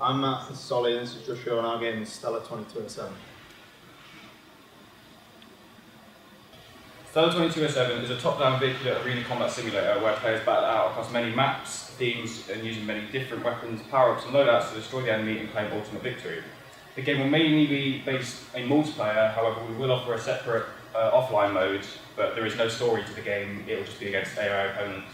I'm Matt, this is Solly, and this is Joshua, and our game is Stella 2207. Stella 2207 is a top-down vehicular arena combat simulator where players battle out across many maps, themes, and using many different weapons, power-ups, and loadouts to destroy the enemy and claim ultimate victory. The game will mainly be based in multiplayer, however we will offer a separate offline mode, but there is no story to the game, it will just be against AI opponents.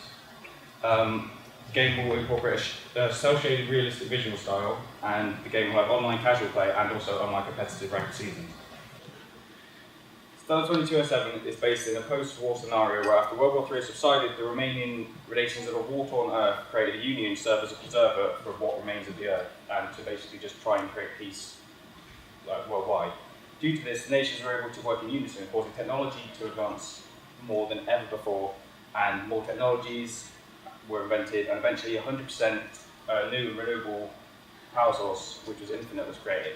The game will incorporate a cel-shaded realistic visual style, and the game will have online casual play and also online competitive ranked seasons. Stella 2207 is based in a post-war scenario where after World War III subsided, the remaining relations of a war-torn Earth created a union to serve as a preserver for what remains of the Earth, and to basically just try and create peace worldwide. Due to this, nations were able to work in unison, causing technology to advance more than ever before, and more technologies were invented, and eventually 100% new and renewable power source, which was infinite, was created,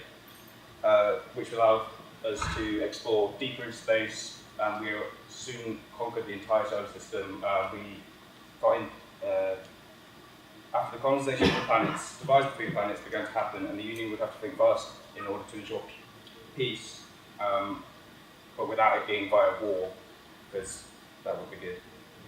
which allowed us to explore deeper into space, and we soon conquered the entire solar system. We got in, after the colonization of the planets, divides between the planets began to happen, and the Union would have to think fast in order to ensure peace, but without it being via war, because that would be good.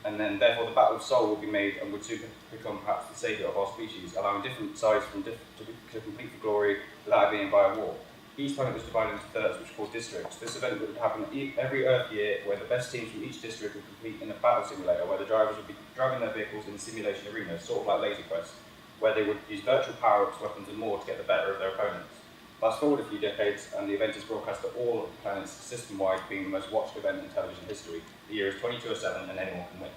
And then, therefore, the Battle of Sol would be made and would soon become perhaps the saviour of our species, allowing different sides to complete the glory without it being via war. Each planet was divided into thirds, which were called districts. This event would happen every Earth year, where the best teams from each district would compete in a battle simulator, where the drivers would be driving their vehicles in simulation arenas, sort of like Laser Quest, where they would use virtual power-ups, weapons, and more to get the better of their opponents. Fast forward a few decades, and the event is broadcast to all of the planets system-wide, being the most watched event in television history. The year is 2207, and anyone can win.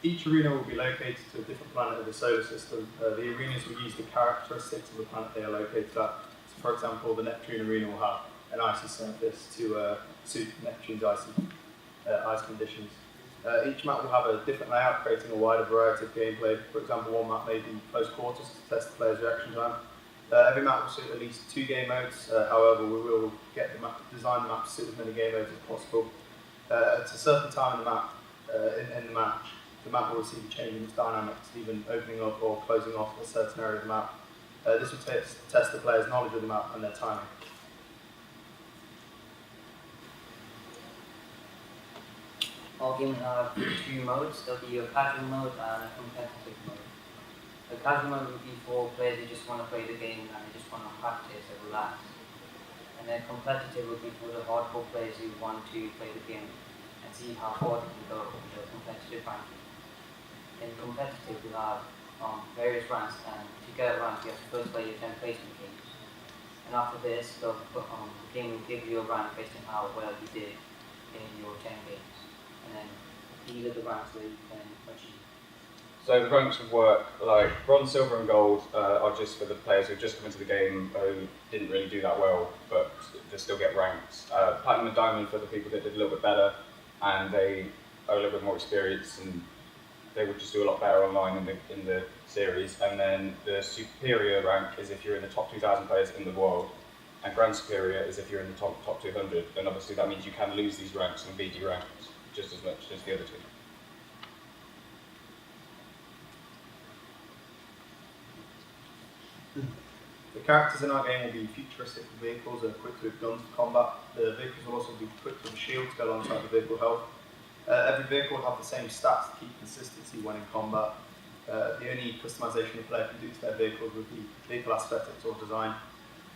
Each arena will be located to a different planet of the solar system. The arenas will use the characteristics of the planet they are located at. So, for example, the Neptune arena will have an icy surface to suit Neptune's ice conditions. Each map will have a different layout, creating a wider variety of gameplay. For example, one map may be close quarters to test the player's reaction time. Every map will suit at least 2 game modes. However, we will design the map to suit as many game modes as possible. At a certain time in the map, in the match, the map will receive a change in its dynamics, even opening up or closing off a certain area of the map. This will test the player's knowledge of the map and their timing. All games have 2 modes. There'll be a casual mode and a competitive mode. The casual mode would be for players who just want to play the game and they just want to practice and relax. And then competitive would be for the hardcore players who want to play the game and see how far they can go in the competitive ranking. In competitive, we have various ranks, and to get a rank, you have to first play your 10 placement games. And after this, the game will give you a rank based on how well you did in your 10 games. And then these are the ranks that you can achieve. So the ranks would work like bronze, silver, and gold are just for the players who've just come into the game who didn't really do that well, but they still get ranks. Platinum and diamond for the people that did a little bit better, and they are a little bit more experienced, and they would just do a lot better online in the series. And then the superior rank is if you're in the top 2,000 players in the world, and grand superior is if you're in the top 200. And obviously that means you can lose these ranks and be deranked just as much as the other two. The characters in our game will be futuristic vehicles equipped with guns for combat. The vehicles will also be equipped with a shield to go alongside the vehicle health. Every vehicle will have the same stats to keep consistency when in combat. The only customization a player can do to their vehicles would be vehicle aesthetics or design.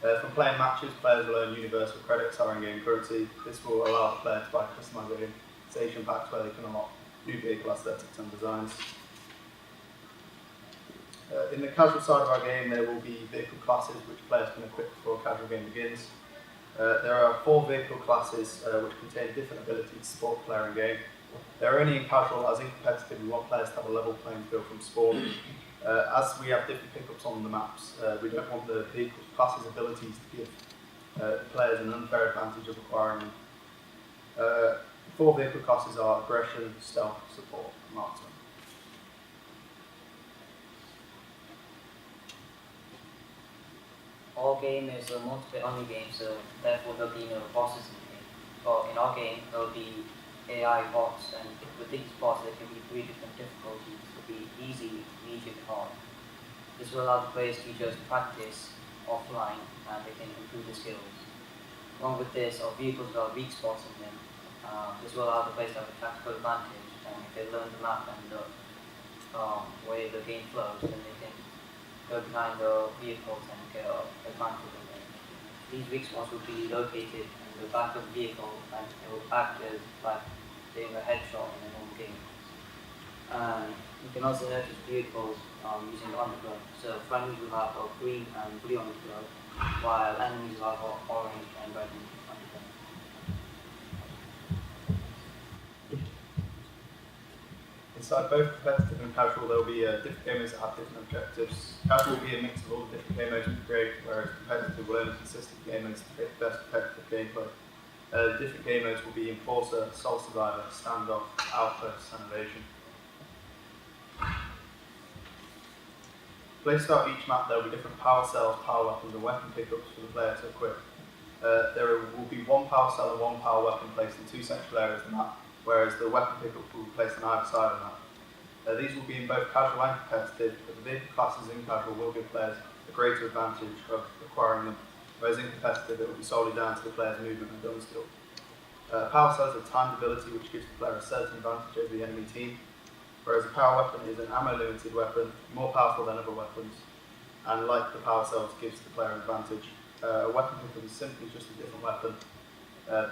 From playing matches, players will earn universal credits, our in-game currency. This will allow the player to buy customization packs where they can unlock new vehicle aesthetics and designs. In the casual side of our game, there will be vehicle classes which players can equip before a casual game begins. There are 4 vehicle classes which contain different abilities to support the player in game. They're only in casual, as in competitive, we want players to have a level playing field from spawn. As we have different pickups on the maps, we don't want the vehicle classes' abilities to give players an unfair advantage of acquiring them. 4 vehicle classes are aggression, stealth, support, and marksman. All game is a multiplayer only game, so therefore there'll be no bosses in the game. But in our game, there'll be AI bots, and with these bots there can be 3 different difficulties. It could be easy, medium, and hard. This will allow the players to just practice offline and they can improve their skills. Along with this, our vehicles will have weak spots in them. This will allow the players to have a tactical advantage, and if they learn the map and the way the game flows, then they can go behind the vehicles and get an advantage of them. These weak spots will be located in the back of the vehicle and it will act as like doing a headshot in a normal game. You can also notice vehicles using the underglow. So friendlies will have a green and blue underglow, while enemies will have orange and red underglow. Inside both competitive and casual, there will be different game modes that have different objectives. Casual will be a mix of all the different game modes we create, whereas competitive will only consist of game modes to create the best competitive gameplay. The different game modes will be Enforcer, Soul Survivor, Standoff, Outpost, and Invasion. Play start each map, there will be different power cells, power weapons, and weapon pickups for the player to equip. There will be one power cell and one power weapon placed in 2 central areas of the map, whereas the weapon pickup will be placed on either side of the map. These will be in both casual and competitive, but the vehicle classes in casual will give players a greater advantage of acquiring them, whereas in competitive it will be solely down to the player's movement and gun skill. Power cells are timed ability, which gives the player a certain advantage over the enemy team, whereas a power weapon is an ammo-limited weapon, more powerful than other weapons, and like the power cells, gives the player an advantage. A weapon pickup is simply just a different weapon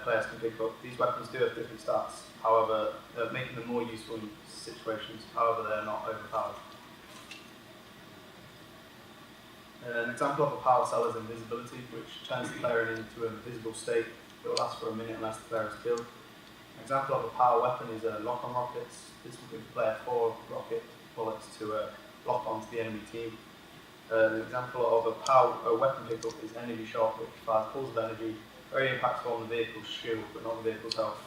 players can pick up. These weapons do have different stats, however, making them more useful in situations, however they are not overpowered. An example of a power cell is invisibility, which turns the player into an invisible state. It will last for a minute unless the player is killed. An example of a power weapon is lock-on rockets. This will give the player 4 rocket bullets to lock onto the enemy team. An example of a weapon pickup is energy shot, which fires pulls of energy, very impactful on the vehicle's shield, but not the vehicle's health.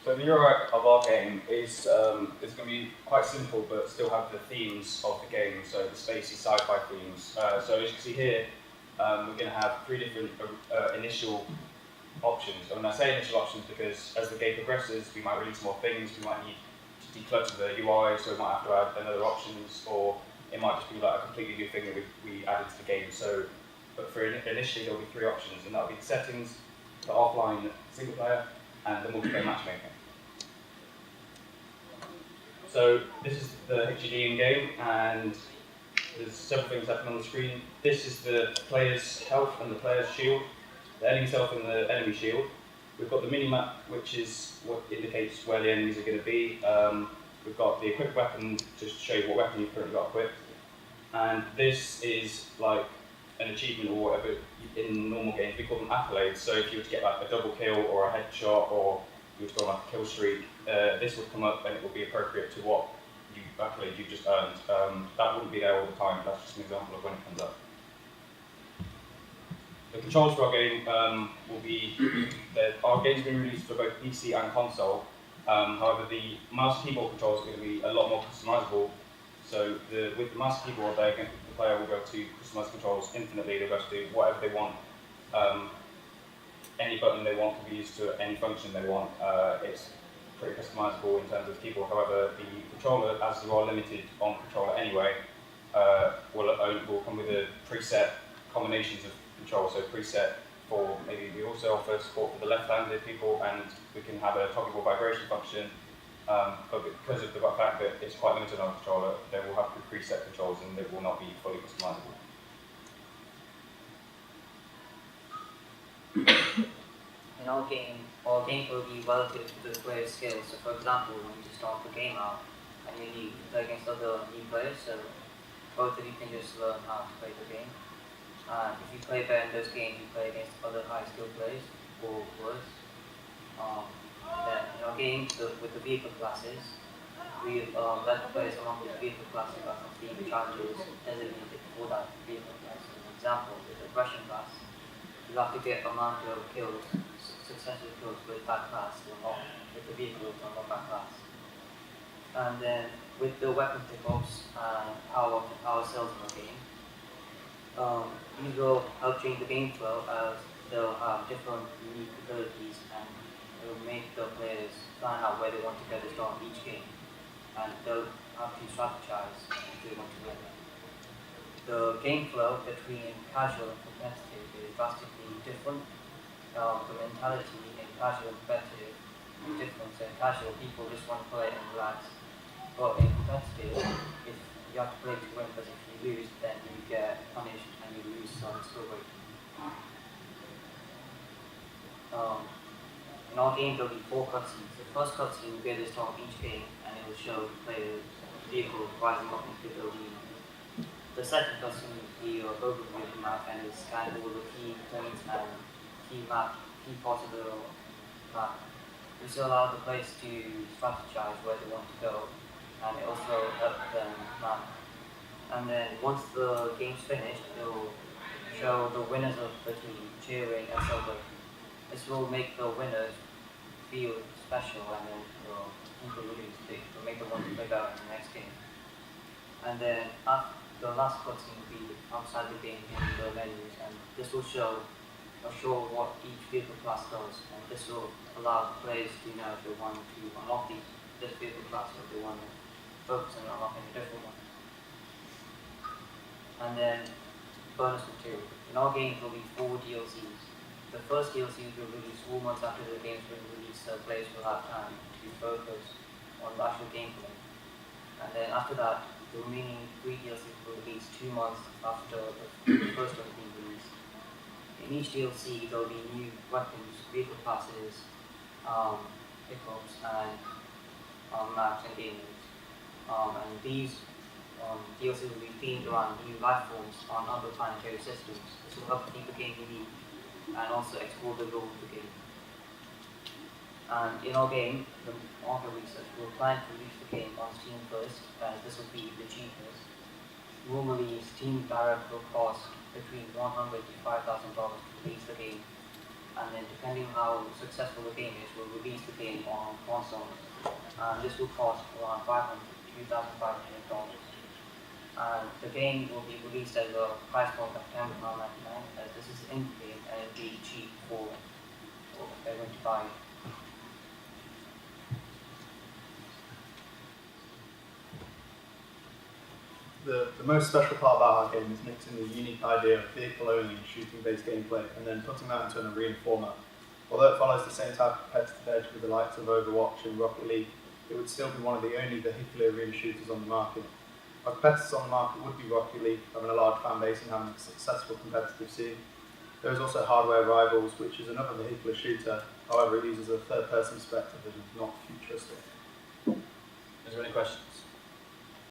So the UI of our game is going to be quite simple, but still have the themes of the game, so the spacey sci-fi themes. So as you can see here, we're going to have 3 different initial options. And I say initial options because as the game progresses, we might release more things, we might need to declutter the UI, so we might have to add another options, or it might just be like a completely new thing that we added to the game. So, but for initially there will be 3 options, and that will be the settings, the offline single player, and the multiplayer matchmaking. So this is the HUD in game, and there's several things happening on the screen. This is the player's health and the player's shield, the enemy's health and the enemy shield. We've got the mini-map, which is what indicates where the enemies are going to be. We've got the equipped weapon, just to show you what weapon you've currently got equipped. And this is like an achievement or whatever in normal games. We call them accolades. So if you were to get like a double kill or a headshot, or you were to go on like a kill streak, this would come up and it will be appropriate to what accolade you've just earned. That wouldn't be there all the time. That's just an example of when it comes up. The controls for our game will be that our game's been released for both PC and console. However, the mouse and keyboard controls are going to be a lot more customizable. So with the mouse and keyboard, the player will be able to customize the controls infinitely. They'll be able to do whatever they want. Any button they want can be used to any function they want. It's pretty customizable in terms of the keyboard. However, the controller, as you are limited on controller anyway, will come with a preset combinations of control. So preset for maybe we also offer support for the left-handed people, and we can have a toggleable vibration function. But because of the fact that it's quite limited on the controller, they will have preset controls and they will not be fully customizable. In our game will be relative to the player's skills. So for example, when you just start the game out and you play against other new players, so both of you can just learn how to play the game. If you play better in those games, you play against other high skilled players or worse. Then in our game with the vehicle classes, we let the players along with the vehicle classes that complete the challenges designated for that vehicle class. For example, with the Russian class, you have to get amount of kills, successful kills with that class to unlock, with the vehicle to unlock that class. And then with the weapon pickups and power cells in the game, these will help change the game flow as they'll have different unique abilities, and it will make the players plan out where they want to go to start each game, and they'll have to strategize if they want to win. The game flow between casual and competitive is drastically different. The mentality in casual and competitive is different. So in casual, people just want to play and relax. But in competitive, if you have to play to win, because if you lose, then you get punished and you lose some skill rating. In our game, there'll be 4 cutscenes. The first cutscene will be at the start of each game, and it will show the player's vehicle rising up into the arena. The second cutscene will be an overview of the map, and it will scan all the key points and key parts of the map. This will allow the players to strategize where they want to go, and it also helps them map. And then once the game's finished, it will show the winners of the team cheering and celebrating. This will make the winners feel special, and then the people who lose, it will make them want to play better in the next game. And then the last cutscene will be outside the game in the menus, and this will show what each vehicle class does, and this will allow the players to know if they want to unlock this vehicle class, or if they want to focus on unlocking a different one. And then bonus material. In our game, there will be 4 DLCs. The first DLC will be released 4 months after the game's been released, so players will have time to focus on the actual gameplay. And then after that, the remaining 3 DLCs will be released 2 months after the first one being released. In each DLC, there will be new weapons, vehicle classes, pickups, and maps and game modes. And these DLCs will be themed around new life forms on other planetary systems. This will help keep the game unique and also explore the lore of the game. And in our game, the market research, we'll plan to release the game on Steam first, as this will be the cheapest. Normally, Steam Direct will cost between $100 to $5,000 to release the game, and then depending on how successful the game is, we'll release the game on consoles. And this will cost around $500 to $2,500. And the game will be released at a price point of £10.99, as this is in-game and it'll be cheap for everyone to buy. The most special part about our game is mixing the unique idea of vehicle-only shooting-based gameplay and then putting that into an arena format. Although it follows the same type of competitive edge with the likes of Overwatch and Rocket League, it would still be one of the only vehicular arena shooters on the market. Our competitors on the market would be Rocket League, having a large fan base and having a successful competitive scene. There is also Hardware Rivals, which is another vehicular shooter, however it uses a third-person perspective and is not futuristic. Is there any questions?